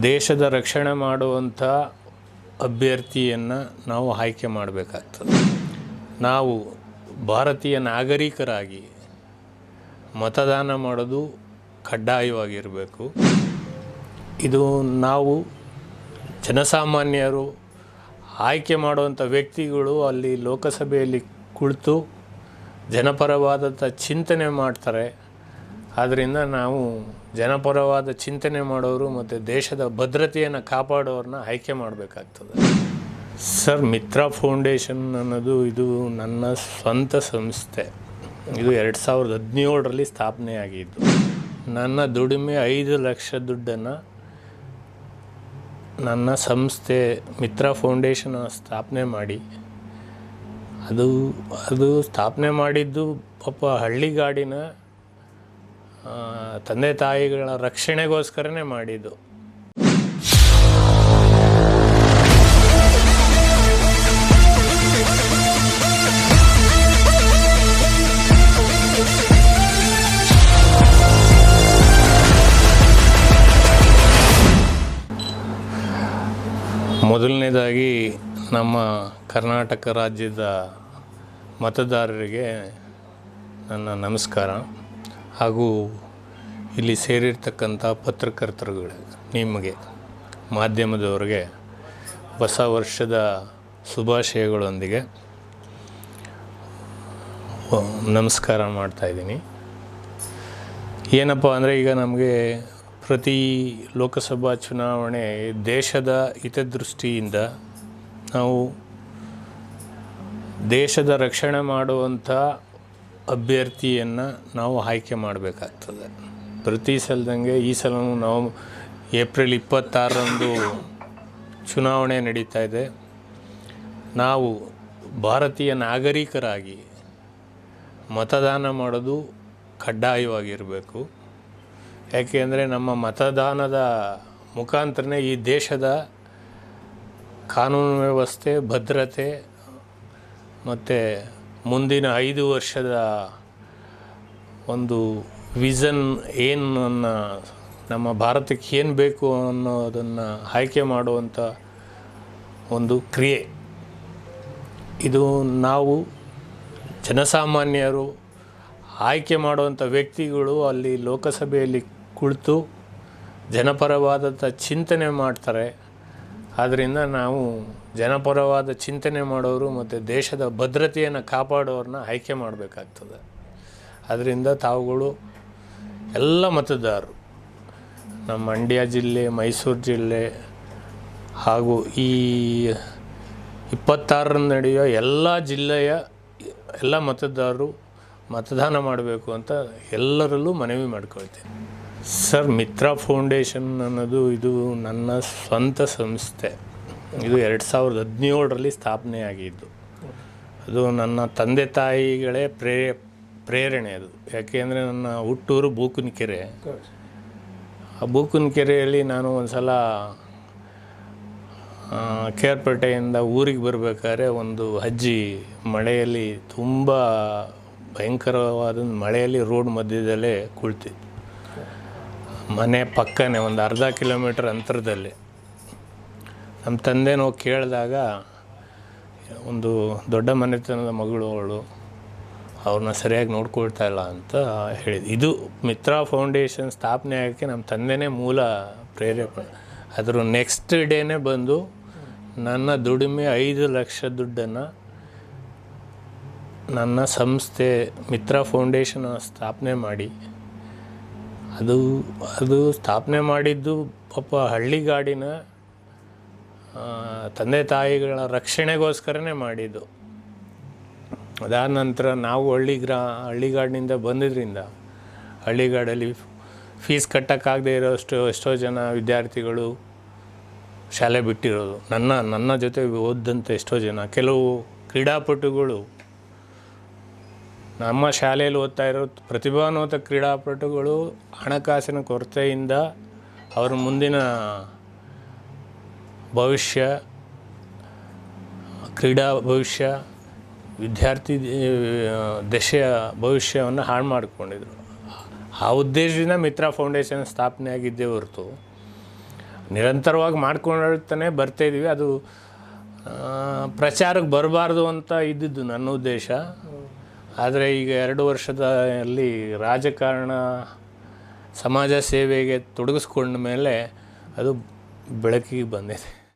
ದೇಶದ ರಕ್ಷಣೆ ಮಾಡುವಂಥ ಅಭ್ಯರ್ಥಿಯನ್ನು ನಾವು ಆಯ್ಕೆ ಮಾಡಬೇಕಾಗ್ತದೆ. ನಾವು ಭಾರತೀಯ ನಾಗರಿಕರಾಗಿ ಮತದಾನ ಮಾಡೋದು ಕಡ್ಡಾಯವಾಗಿರಬೇಕು. ಇದು ನಾವು ಜನಸಾಮಾನ್ಯರು ಆಯ್ಕೆ ಮಾಡುವಂಥ ವ್ಯಕ್ತಿಗಳು ಅಲ್ಲಿ ಲೋಕಸಭೆಯಲ್ಲಿ ಕುಳಿತು ಜನಪರವಾದಂಥ ಚಿಂತನೆ ಮಾಡ್ತಾರೆ. ಆದ್ದರಿಂದ ನಾವು ಜನಪರವಾದ ಚಿಂತನೆ ಮಾಡೋರು ಮತ್ತು ದೇಶದ ಭದ್ರತೆಯನ್ನು ಕಾಪಾಡೋರನ್ನ ಆಯ್ಕೆ ಮಾಡಬೇಕಾಗ್ತದೆ. ಸರ್, ಮಿತ್ರ ಫೌಂಡೇಶನ್ ಅನ್ನೋದು ಇದು ನನ್ನ ಸ್ವಂತ ಸಂಸ್ಥೆ. ಇದು 2017ರಲ್ಲಿ ಸ್ಥಾಪನೆಯಾಗಿದ್ದು. ನನ್ನ ದುಡಿಮೆ 5 ಲಕ್ಷ ದುಡ್ಡನ್ನು ನನ್ನ ಸಂಸ್ಥೆ ಮಿತ್ರ ಫೌಂಡೇಶನ್ ಸ್ಥಾಪನೆ ಮಾಡಿ ಅದು ಸ್ಥಾಪನೆ ಮಾಡಿದ್ದು ಪಾಪ ಹಳ್ಳಿಗಾಡಿನ ತಂದೆ ತಾಯಿಗಳ ರಕ್ಷಣೆಗೋಸ್ಕರನೇ ಮಾಡಿದ್ದು. ಮೊದಲನೇದಾಗಿ ನಮ್ಮ ಕರ್ನಾಟಕ ರಾಜ್ಯದ ಮತದಾರರಿಗೆ ನನ್ನ ನಮಸ್ಕಾರ. ಹಾಗೂ ಇಲ್ಲಿ ಸೇರಿರ್ತಕ್ಕಂಥ ಪತ್ರಕರ್ತರುಗಳು, ನಿಮಗೆ ಮಾಧ್ಯಮದವರಿಗೆ ಹೊಸ ವರ್ಷದ ಶುಭಾಶಯಗಳೊಂದಿಗೆ ನಮಸ್ಕಾರ ಮಾಡ್ತಾಯಿದ್ದೀನಿ. ಏನಪ್ಪ ಅಂದರೆ, ಈಗ ನಮಗೆ ಪ್ರತಿ ಲೋಕಸಭಾ ಚುನಾವಣೆ ದೇಶದ ಹಿತದೃಷ್ಟಿಯಿಂದ ನಾವು ದೇಶದ ರಕ್ಷಣೆ ಮಾಡುವಂಥ ಅಭ್ಯರ್ಥಿಯನ್ನು ನಾವು ಆಯ್ಕೆ ಮಾಡಬೇಕಾಗ್ತದೆ. ಪ್ರತಿ ಸಲದಂಗೆ ಈ ಸಲವೂ ನಾವು ಏಪ್ರಿಲ್ 26ರಂದು ಚುನಾವಣೆ ನಡೀತಾ ಇದೆ. ನಾವು ಭಾರತೀಯ ನಾಗರಿಕರಾಗಿ ಮತದಾನ ಮಾಡೋದು ಕಡ್ಡಾಯವಾಗಿರಬೇಕು. ಯಾಕೆಂದರೆ ನಮ್ಮ ಮತದಾನದ ಮುಖಾಂತರನೇ ಈ ದೇಶದ ಕಾನೂನು ವ್ಯವಸ್ಥೆ, ಭದ್ರತೆ ಮತ್ತು ಮುಂದಿನ 5 ವರ್ಷದ ಒಂದು ವಿಷನ್ ಏನು, ನಮ್ಮ ಭಾರತಕ್ಕೆ ಏನು ಬೇಕು ಅನ್ನೋದನ್ನು ಆಯ್ಕೆ ಮಾಡುವಂಥ ಒಂದು ಕ್ರಿಯೆ. ಇದು ನಾವು ಜನಸಾಮಾನ್ಯರು ಆಯ್ಕೆ ಮಾಡುವಂಥ ವ್ಯಕ್ತಿಗಳು ಅಲ್ಲಿ ಲೋಕಸಭೆಯಲ್ಲಿ ಕುಳಿತು ಜನಪರವಾದಂಥ ಚಿಂತನೆ ಮಾಡ್ತಾರೆ. ಆದ್ದರಿಂದ ನಾವು ಜನಪರವಾದ ಚಿಂತನೆ ಮಾಡೋರು ಮತ್ತು ದೇಶದ ಭದ್ರತೆಯನ್ನು ಕಾಪಾಡೋರನ್ನ ಆಯ್ಕೆ ಮಾಡಬೇಕಾಗ್ತದೆ. ಅದರಿಂದ ತಾವುಗಳು ಎಲ್ಲ ಮತದಾರರು, ನಮ್ಮ ಮಂಡ್ಯ ಜಿಲ್ಲೆ, ಮೈಸೂರು ಜಿಲ್ಲೆ ಹಾಗೂ ಈ 26ರಂದು ನಡೆಯುವ ಎಲ್ಲ ಜಿಲ್ಲೆಯ ಎಲ್ಲ ಮತದಾರರು ಮತದಾನ ಮಾಡಬೇಕು ಅಂತ ಎಲ್ಲರಲ್ಲೂ ಮನವಿ ಮಾಡ್ಕೊಳ್ತೇನೆ. ಸರ್, ಮಿತ್ರ ಫೌಂಡೇಶನ್ ಅನ್ನೋದು ಇದು ನನ್ನ ಸ್ವಂತ ಸಂಸ್ಥೆ. ಇದು 2017ರಲ್ಲಿ ಸ್ಥಾಪನೆಯಾಗಿದ್ದು. ಅದು ನನ್ನ ತಂದೆ ತಾಯಿಗಳೇ ಪ್ರೇರಣೆ ಅದು. ಯಾಕೆಂದರೆ ನನ್ನ ಹುಟ್ಟೂರು ಬೂಕನಕೆರೆ. ಆ ಬೂಕನಕೆರೆಯಲ್ಲಿ ನಾನು ಒಂದು ಸಲ ಕೇರ್ಪೇಟೆಯಿಂದ ಊರಿಗೆ ಬರಬೇಕಾದ್ರೆ ಒಂದು ಅಜ್ಜಿ ಮಳೆಯಲ್ಲಿ, ತುಂಬ ಭಯಂಕರವಾದ ಮಳೆಯಲ್ಲಿ ರೋಡ್ ಮಧ್ಯದಲ್ಲೇ ಕುಳಿತಿತ್ತು. ಮನೆ ಪಕ್ಕನೇ ಒಂದು ಅರ್ಧ ಕಿಲೋಮೀಟರ್ ಅಂತರದಲ್ಲಿ. ನಮ್ಮ ತಂದೆ ನಾವು ಕೇಳಿದಾಗ, ಒಂದು ದೊಡ್ಡ ಮನೆತನದ ಮಗಳು ಅವಳು, ಅವ್ರನ್ನ ಸರಿಯಾಗಿ ನೋಡ್ಕೊಳ್ತಾ ಇಲ್ಲ ಅಂತ ಹೇಳಿದ್ದು. ಇದು ಮಿತ್ರ ಫೌಂಡೇಶನ್ ಸ್ಥಾಪನೆ ಆಗೋಕ್ಕೆ ನಮ್ಮ ತಂದೆನೇ ಮೂಲ ಪ್ರೇರೇಪಣೆ. ಅದರ ನೆಕ್ಸ್ಟ್ ಡೇನೇ ಬಂದು ನನ್ನ ದುಡಿಮೆ 5 ಲಕ್ಷ ದುಡ್ಡನ್ನು ನನ್ನ ಸಂಸ್ಥೆ ಮಿತ್ರ ಫೌಂಡೇಶನ್ ಸ್ಥಾಪನೆ ಮಾಡಿ ಅದು ಸ್ಥಾಪನೆ ಮಾಡಿದ್ದು ಪಾಪ ಹಳ್ಳಿಗಾಡಿನ ತಂದೆ ತಾಯಿಗಳ ರಕ್ಷಣೆಗೋಸ್ಕರನೇ ಮಾಡಿದ್ದು. ಅದಾದ ನಂತರ ನಾವು ಹಳ್ಳಿಗಾಡಿನಿಂದ ಬಂದಿದ್ದರಿಂದ ಹಳ್ಳಿಗಾಡಲ್ಲಿ ಫೀಸ್ ಕಟ್ಟೋಕ್ಕಾಗದೇ ಎಷ್ಟೋ ಜನ ವಿದ್ಯಾರ್ಥಿಗಳು ಶಾಲೆ ಬಿಟ್ಟಿರೋದು. ನನ್ನ ಜೊತೆ ಓದಂಥ ಎಷ್ಟೋ ಜನ, ಕೆಲವು ಕ್ರೀಡಾಪಟುಗಳು ನಮ್ಮ ಶಾಲೆಯಲ್ಲಿ ಓದ್ತಾ ಇರೋ ಪ್ರತಿಭಾನ್ವಿತ ಕ್ರೀಡಾಪಟುಗಳು ಹಣಕಾಸಿನ ಕೊರತೆಯಿಂದ ಅವರ ಮುಂದಿನ ಭವಿಷ್ಯ, ಕ್ರೀಡಾ ಭವಿಷ್ಯ, ವಿದ್ಯಾರ್ಥಿ ದಶೆಯ ಭವಿಷ್ಯವನ್ನು ಹಾಳು ಮಾಡಿಕೊಂಡಿದ್ರು. ಆ ಉದ್ದೇಶದಿಂದ ಮಿತ್ರ ಫೌಂಡೇಶನ್ ಸ್ಥಾಪನೆ ಆಗಿದ್ದೇ ಹೊರತು ನಿರಂತರವಾಗಿ ಮಾಡ್ಕೊಳ್ತಾನೆ ಬರ್ತಾಯಿದ್ದೀವಿ. ಅದು ಪ್ರಚಾರಕ್ಕೆ ಬರಬಾರ್ದು ಅಂತ ಇದ್ದಿದ್ದು ನನ್ನ ಉದ್ದೇಶ. ಆದರೆ ಈಗ 2 ವರ್ಷದಲ್ಲಿ ರಾಜಕಾರಣ ಸಮಾಜ ಸೇವೆಗೆ ತೊಡಗಿಸ್ಕೊಂಡ ಮೇಲೆ ಅದು ಬೆಳಕಿಗೆ ಬಂದಿದೆ.